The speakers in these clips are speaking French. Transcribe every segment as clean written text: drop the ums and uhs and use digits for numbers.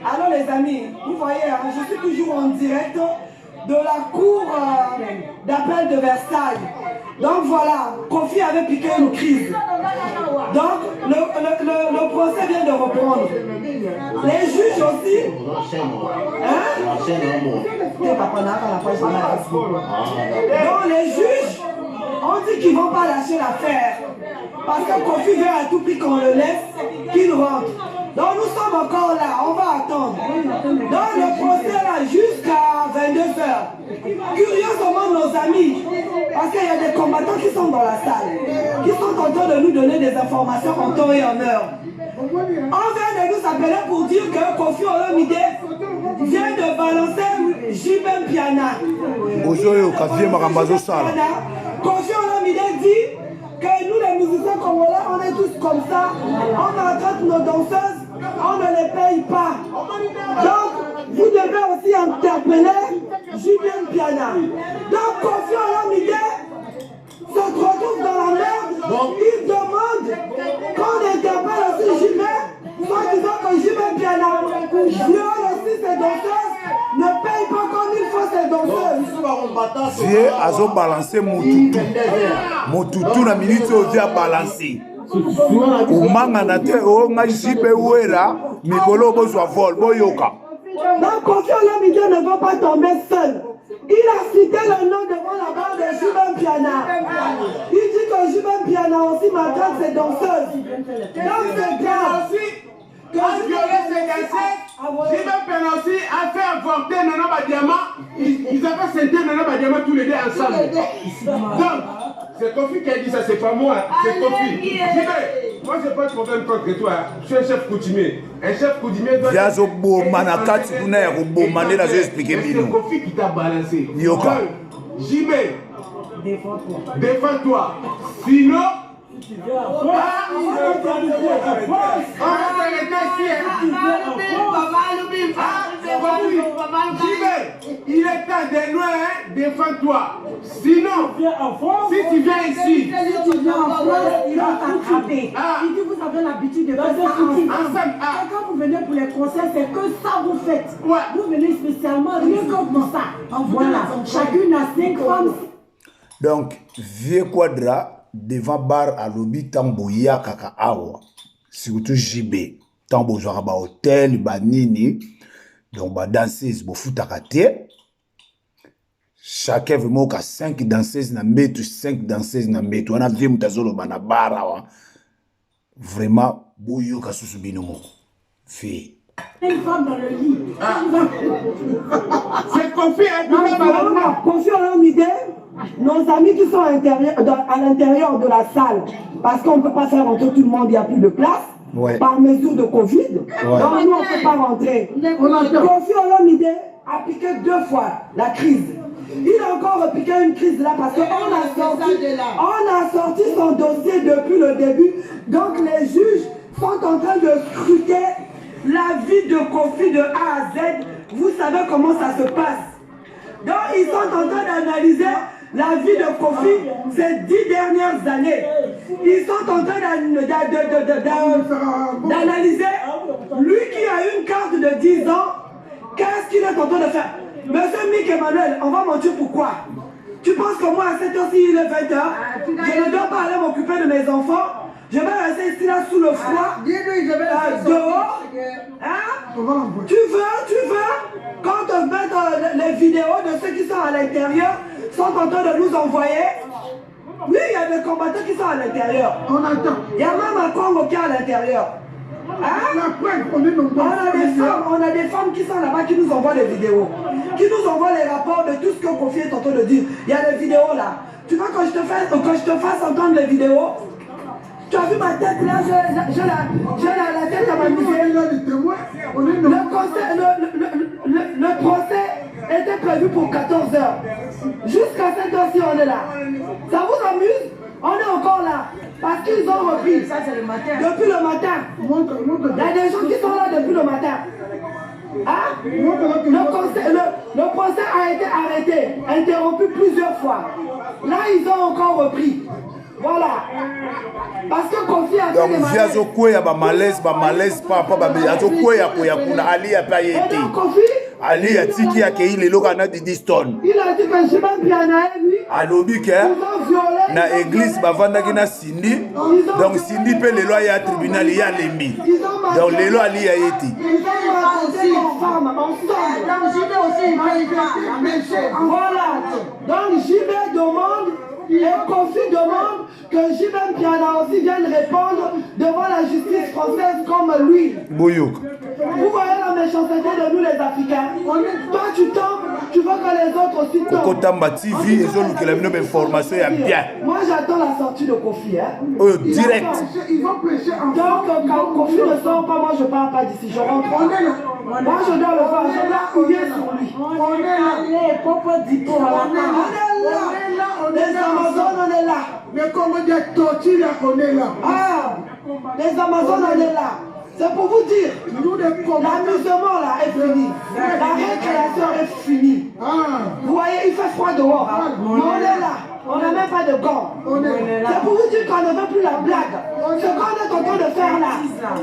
Alors les amis, vous voyez, hein, je suis toujours en direct de la cour d'appel de Versailles. Donc voilà, Kofi avait piqué une crise. Donc le procès vient de reprendre. Les juges aussi. Donc les juges ont dit qu'ils ne vont pas lâcher l'affaire. Parce que Kofi veut à tout prix qu'on le laisse, qu'il rentre. Donc nous sommes encore là, on va attendre. Donc le procès là jusqu'à 22h. Curieusement nos amis, parce qu'il y a des combattants qui sont dans la salle, qui sont en train de nous donner des informations en temps et en heure. On vient de nous appeler pour dire que Kofi Olomide vient de balancer Jibem Piana. Kofi Olomide dit que nous les musiciens congolais, on est tous comme ça, on maltraite nos danseuses, on ne les paye pas. Donc, vous devez aussi interpeller Julien Piana. Donc, Kofi Olomide se retrouve dans la merde, il demande qu'on interpelle aussi Julien, soit disant que Julien Piana viole aussi ses danseuses, ne paye pas comme il faut ses danseuses. Vieux a balancé Motutu. Motutu na minute ozi a balancé. Umanga na te o nga jibe wera mikolo bozwa vol boyoka. Donc Kofi Olomide ne va pas tomber seul. Il a cité le nom devant la barre de Jibem Piana. Il dit que Jibem Piana aussi maltraite ses danseuses. Donc c'est grave. Quand violer ses danseuses, Jibem Piana aussi a fait avorter Nana Badiama. Ils avaient senté Nana Badiama tous les deux ensemble. Donc, c'est Kofi qui a dit ça, c'est pas moi, c'est Kofi. Jibem, moi je n'ai pas de problème contre toi. Je suis un chef coutumier. Un chef coutumier doit... Viazo Bomanakati, vous n'avez pas Bomane, là je vais expliquer. C'est Kofi qui t'a balancé. Nyoka. Jibem, défends-toi. Sinon... Il est temps de loin, défends-toi. Sinon, si tu viens ici, Si tu viens en France, il va t'attraper. Il dit vous avez l'habitude de faire ça. Quand vous venez pour les concerts, c'est que ça vous faites. Vous venez spécialement rien que pour ça. Voilà, chacune a 5 femmes. Donc, vieux quadra devant bar à lobby tamboya kaka awa. Surtout JB. Tambo jouera ba hôtel, ba nini. Donc, ba danseuse, bo futakate. Chacun veut moka 5 danseuses na metu, 5 danseuses na metu. On a vu mutazolo bana bar awa. Vraiment, boyo kasusu binomo. Fille. Une femme dans le lit. c'est Kofi Kofi Olomide, nos amis qui sont à l'intérieur de la salle, parce qu'on ne peut pas faire rentrer tout le monde, il n'y a plus de place, par mesure de Covid. Donc nous, on ne peut pas rentrer. Kofi Olomide a piqué 2 fois la crise. Il a encore piqué une crise là parce qu'on a sorti son dossier depuis le début. Donc les juges sont en train de scruter la vie de Kofi de A à Z. Vous savez comment ça se passe. Donc ils sont en train d'analyser la vie de Kofi ces 10 dernières années. Ils sont en train d'analyser lui qui a une carte de 10 ans. Qu'est-ce qu'il est en train de faire? Monsieur Mick Emmanuel, on va mentir pourquoi? Tu penses que moi à cette heure-ci il est 20h, je ne dois pas aller m'occuper de mes enfants? Je vais rester ici là sous le froid, dehors. Hein? Tu veux quand on met les vidéos de ceux qui sont à l'intérieur, sont en train de nous envoyer. Oui, il y a des combattants qui sont à l'intérieur. On attend. Il y a même un Congo qui est à l'intérieur. Hein? On a des femmes qui sont là-bas qui nous envoient des vidéos, qui nous envoient les rapports de tout ce que Kofi est en train de dire. Il y a des vidéos là. Tu veux que je te fasse entendre les vidéos? Tu as vu ma tête là, j'ai la tête à ma musée. Le procès était prévu pour 14h. Jusqu'à cette heure-ci, on est là. Ça vous amuse? On est encore là. Parce qu'ils ont repris. Ça, c'est le matin. Depuis le matin. Il y a des gens qui sont là depuis le matin. Hein? Le procès a été arrêté, interrompu plusieurs fois. Là, ils ont encore repris. Voilà. Parce que Kofi donc via zo kweya ba malaise papa ba zo kweya kuna ali ya pa yete ali ya tiki ya ke ile loka na Didi Stone il a dit que je m'en bien à lui alobi ke na église bavandaki na Cindy donc Cindy pe lelo ya tribunal ya lembi donc lelo ali ya yeti voilà donc JB demande et Kofi demande que JB Piana aussi vienne répondre devant la justice française comme lui. Boyouk. Vous voyez la méchanceté de nous les Africains. Toi tu tombes, tu veux que les autres aussi tombent. Koko Tamba TV et Zolu qui a une information ya bien. Moi j'attends la sortie de Kofi. Direct. Ils vont pêcher en donc quand Kofi ne sort pas, moi je pars pas d'ici. Je rentre. Moi je dois le voir, je dois appuyer sur lui. On est là. Amazones, on est là. Le Congo de torture, on est là. Ah, les Amazones, on est là. C'est pour vous dire, l'amusement là est fini. La récréation est finie. Vous voyez, il fait froid dehors. Hein? Mais on est là. On n'a même pas de gants. C'est pour vous dire qu'on ne veut plus la blague. Ce qu'on est en train de faire là,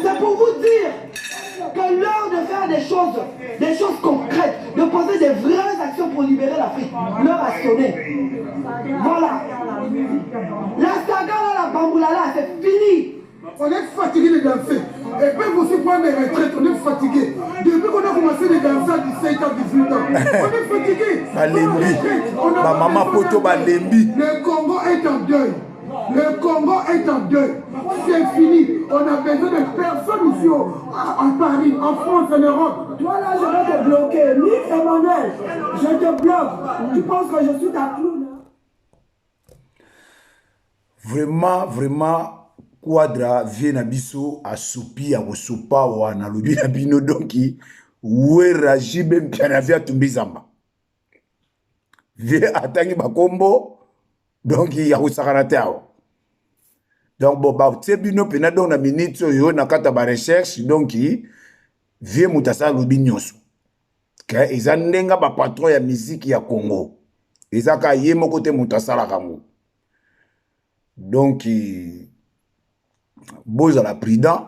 c'est pour vous dire que l'heure de faire des choses concrètes, de poser des vraies actions pour libérer l'Afrique, l'heure a sonné. Voilà. La saga là, la bamboula là, c'est fini. On est fatigué de danser. Et puis vous aussi prendre des retraites, on est fatigué. Depuis qu'on a commencé de danser à 17 ans, 18 ans, on est fatigué. Maman Poto Balembi. Le Congo est en deuil. Le Congo est en deuil. C'est fini. On a besoin de personne ici à Paris, en France, en Europe. Toi là, je vais te bloquer. Nick Emmanuel, je te bloque. Tu penses que je suis ta clown? Vraiment, Quadra vient à biso à soupi à sopa ou à nalobi na bino donki ouera jibe mpiana via tumbizamba. Vient atangi bakombo donki ya usakarate awo. Donc bon ba bino pena don na minute yo na kata ba recherche donki vient mutasa lobi nyonso. Ka ezandenga ba patron ya musique ya Congo. Ezaka yemo kote mutasa la kango. Donc boza la prudent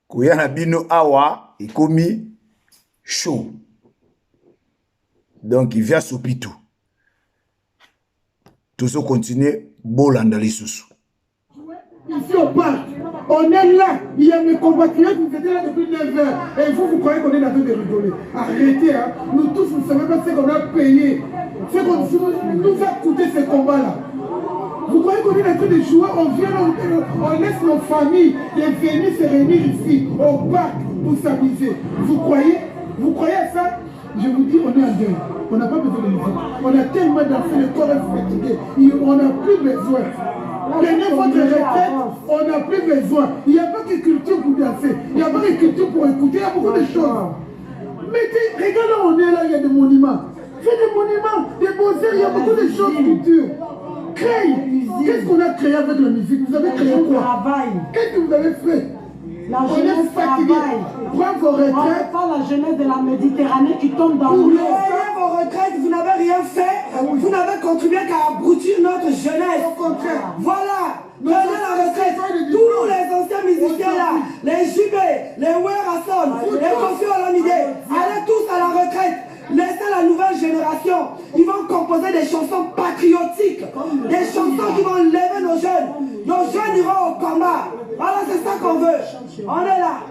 koya na bino awa ekomi chaud donc il vient sopitou tout ça continuer bolanda lisusu ici au parc on est là, il y a mes compatriotes qui étaient là depuis 9 heures et vous croyez qu'on est en train de rigoler. Arrêtez, hein. Nous tous vous ne savez pas ce qu'on a payé, ce qu'on nous a coûté ce combat là. Vous croyez qu'on est en train de jouer, on laisse nos familles venir se réunir ici, au parc, pour s'amuser. Vous croyez à ça? Je vous dis, on est en deuil. On n'a pas besoin de musique. On a tellement dansé, le corps est fatigué. On n'a plus besoin. Prenez votre retraite, on n'a plus besoin. Il n'y a pas que culture pour danser. Il n'y a pas que culture pour écouter. Il y a beaucoup de choses. Mais regarde là, on est là, il y a des monuments. Fais des monuments, des beaux-arts, il y a beaucoup de choses culture. Créez. Qu'est-ce qu'on a créé avec la musique? Vous avez créé quoi? Qu'est-ce que vous avez fait? La jeunesse travaille. Prends vos retraites. Pas la jeunesse de la Méditerranée qui tombe dans l'eau. Prenez vos retraites, vous n'avez rien fait. Vous n'avez contribué qu'à abrutir notre jeunesse. Au contraire. Voilà. Prenez la retraite. Tous les anciens musiciens là, les JB, les Werrason, les Kofi Olomide, allez tous à la retraite. Laissez la nouvelle génération. Ils vont composer des chansons patriotiques. Des chansons qui vont lever nos jeunes. Nos jeunes iront au combat. Voilà, c'est ça qu'on veut. On est là.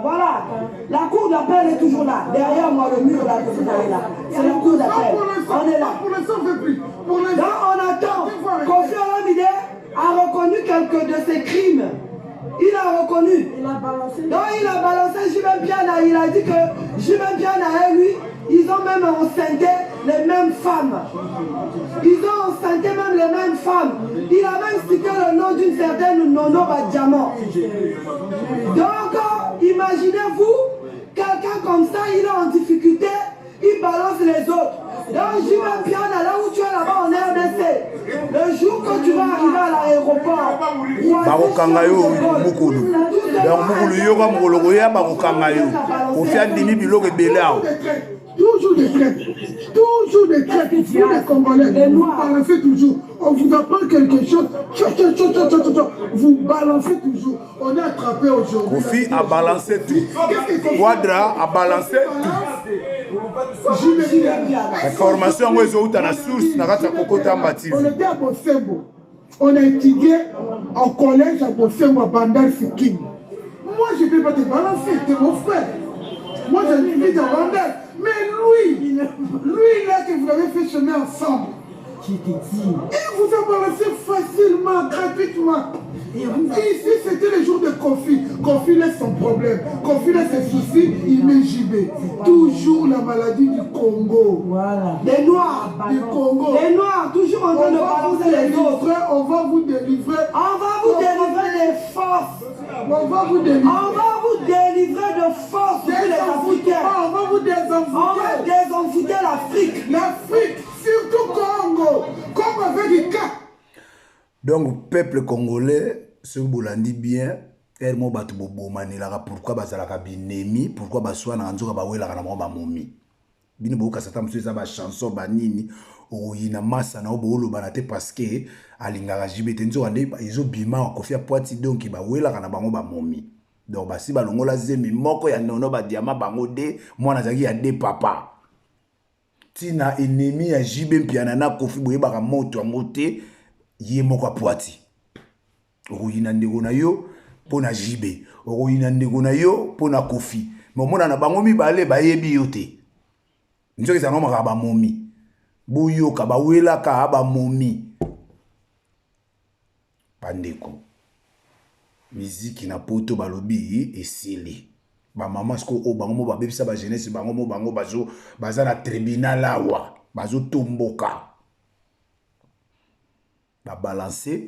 Voilà. La cour d'appel est toujours là. Derrière moi, le mur là, vous avez là. C'est la cour d'appel. On est là. Pour l'instant, on ne veut plus. Donc on attend. Kofi Olomide a reconnu quelques de ses crimes. Il a reconnu. Donc il a balancé Jibem Piana. Il a dit que Jibem Piana et lui, ils ont même enceinté les mêmes femmes. Ils ont enceinté même les mêmes femmes. Il a même cité le nom d'une certaine Nono Badjaman. Donc, imaginez-vous, quelqu'un comme ça, il est en difficulté, il balance les autres. Donc, Jibem Piana, là où tu es là-bas en RDC, le jour que tu vas arriver à l'aéroport, Toujours des traites. Toujours des traites. Vous les Congolais, vous balancez toujours. On vous apprend quelque chose. Vous balancez toujours. On est attrapé aujourd'hui. Kofi a balancé tout. Quadra a balancé tout. Information où ils ont eu la source, n'a pas de on était à Bosembo. On a étudié en collège à Bosembo, à Bandar Sikim. Moi, je ne peux pas te balancer, c'est mon frère. Moi, j'ai une vie à Bandar. Mais lui là que vous avez fait chemin ensemble, il vous a balancé facilement, gratuitement. Et ici, c'était le jour de Kofi. Kofi laisse son problème. Kofi laisse ses soucis, il met JB. Toujours la maladie du Congo. Voilà. Les Noirs du Congo. Les Noirs, toujours en train de balancer les autres. On va vous délivrer. On va vous délivrer des forces. On va vous délivrer. On va vous délivrer de force pour les Africains. On va vous désenfouter. On va désenfouter l'Afrique. L'Afrique, surtout Congo. Comme avec du cas. Donc, peuple congolais, ce que vous l'avez bien, pourquoi bazalaka binemi, pourquoi baswa na nzoka bawela kana mo ba momi. Bini boka sata msuza ba chanson banini oyina masa na obolo banate parce que alingaka jibete nzoka nde izo bima Kofi a poati donc bawela kana bango ba momi. Donc basi balongola zemi moko ya nono ba diama bango de mwana zaki ya de papa. Tina ennemi ya jibe mpiana na Kofi boye baka moto amote ye moko poati. Oyina ndeko na yo pona jibe. Oyina ndeko na yo pona Kofi. Momona na bango mibale bayebi yo te. Nzoki za ngoma ba momi. Buyo ka bawela ka ba momi. Pandeko. Musique na poto balobi esili. Ba mama sko o bango mo ba bebisa ba jeunesse bango mo bango bazo baza na tribunal awa. Bazo tomboka. Ba balancer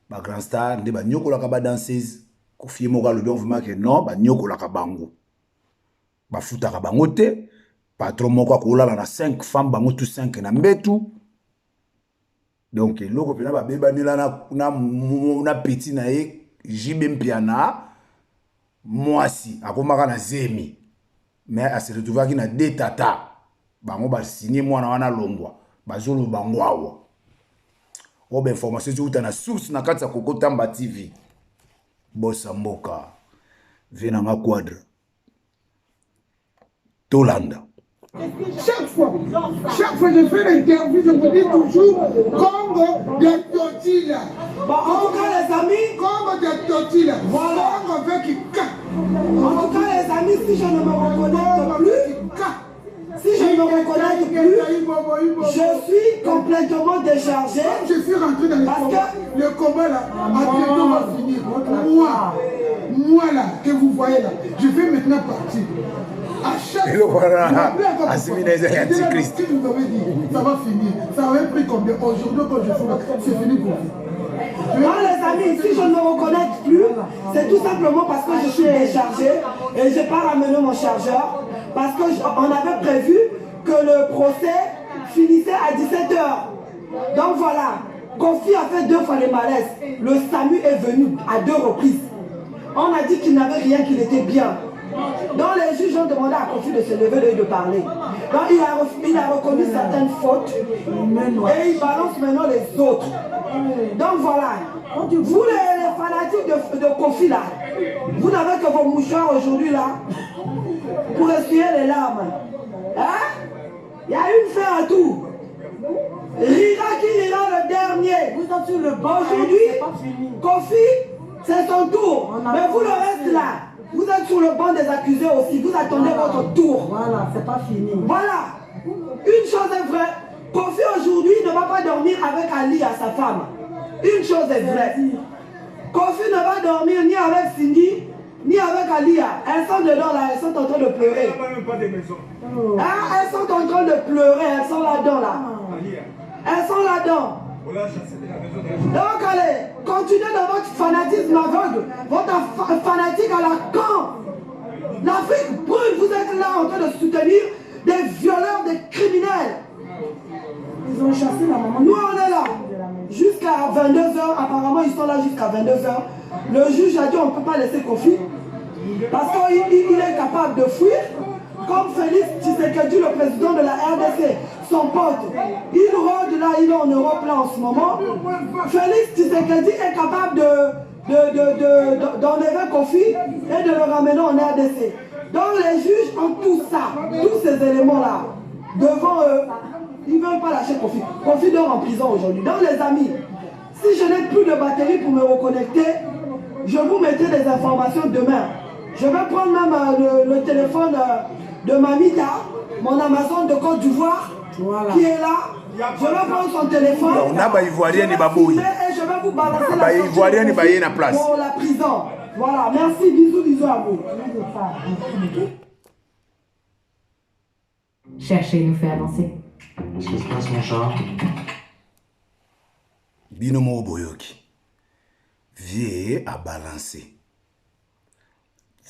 ba grand star nde ba nyokola ka ba danseuse. Kofi moko lobi on vraiment que non ba nyokola ka bango. Ba futa ka bango te. Patron moko akolala na 5 femmes bango tout 5 na mbetu. Donc loko pena ba bebanela na petit na ye jibe mpiana mwasi akomaka na zemi. Mais a se retrouver ki na deux tata. Bango ba signer mwana wana longwa. Bazolo bango awa. Obe information tu uta na source na kati ya Kokotamba TV. Bossa mboka. Vena nga quadre. Tolanda. Chaque fois je fais l'interview, je vous dis toujours Congo de Totila. En tout cas, les amis, Congo de Totila. Voilà. Congo avec K. En tout cas, les amis, si je ne me reconnecte plus, si je ne me reconnecte plus, je suis complètement déchargé. Je suis rentré dans le combat là, bientôt va finir. Moi là, que vous voyez là, je vais maintenant partir. À chaque fois, Antichrist. Si vous avez dit, ça va finir. Ça avait pris combien? Aujourd'hui, quand je fais, c'est fini pour vous. Moi, les amis, si je ne me reconnecte plus, c'est tout simplement parce que je suis déchargé et je n'ai pas ramené mon chargeur. Parce qu'on avait prévu que le procès finissait à 17h. Donc voilà, Kofi a fait 2 fois les malaises. Le SAMU est venu à 2 reprises. On a dit qu'il n'avait rien, qu'il était bien. Donc les juges ont demandé à Kofi de se lever et de parler. Donc il a reconnu certaines fautes et il balance maintenant les autres. Donc voilà, vous les fanatiques de Kofi là, vous n'avez que vos mouchoirs aujourd'hui là pour essuyer les larmes. Hein? Il y a une fin à tout. Rira qui rira le dernier. Vous êtes sur le banc. Aujourd'hui, Kofi, c'est son tour. Mais vous le reste là. Vous êtes sur le banc des accusés aussi, vous attendez votre tour. Voilà, c'est pas fini. Voilà. Une chose est vraie, Kofi aujourd'hui ne va pas dormir avec Ali à sa femme. Une chose est vraie. Kofi ne va dormir ni avec Cindy, ni avec Alia. Elles sont dedans là, elles sont en train de pleurer. Ah, elles sont en train de pleurer, elles sont là-dedans là. Elles sont là-dedans. Donc allez, continuez dans votre fanatisme aveugle, votre fanatique à la con. L'Afrique brûle, vous êtes là en train de soutenir des violeurs, des criminels. Ils ont chassé la maman. Nous on est là, jusqu'à 22h, apparemment ils sont là jusqu'à 22h. Le juge a dit on ne peut pas laisser Kofi, parce qu'il est capable de fuir. comme Félix Tshisekedi, le président de la RDC, son pote, il rôde là, il est en Europe là en ce moment. Félix Tshisekedi est capable d'enlever Kofi et de le ramener en RDC. Donc les juges ont tout ça, tous ces éléments-là, devant eux. Ils ne veulent pas lâcher Kofi. Kofi dort en prison aujourd'hui. Donc les amis, si je n'ai plus de batterie pour me reconnecter, je vous mettrai des informations demain. Je vais prendre même le téléphone de Mamita, mon Amazon de Côte d'Ivoire, qui est là. Je vais prendre son téléphone. On a pas Ivoirien et Baboui. Et je vais vous balancer la Ivoirien et la place. Pour la prison. Voilà, merci, bisous à vous. Chercher nous fait avancer. Qu'est-ce qui se passe, mon chat? Binomo Boyoki. Vie à balancer.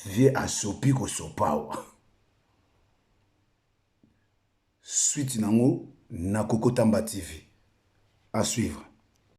Vie à sopi ko sopao. Suite nango na Kokotamba TV. À suivre.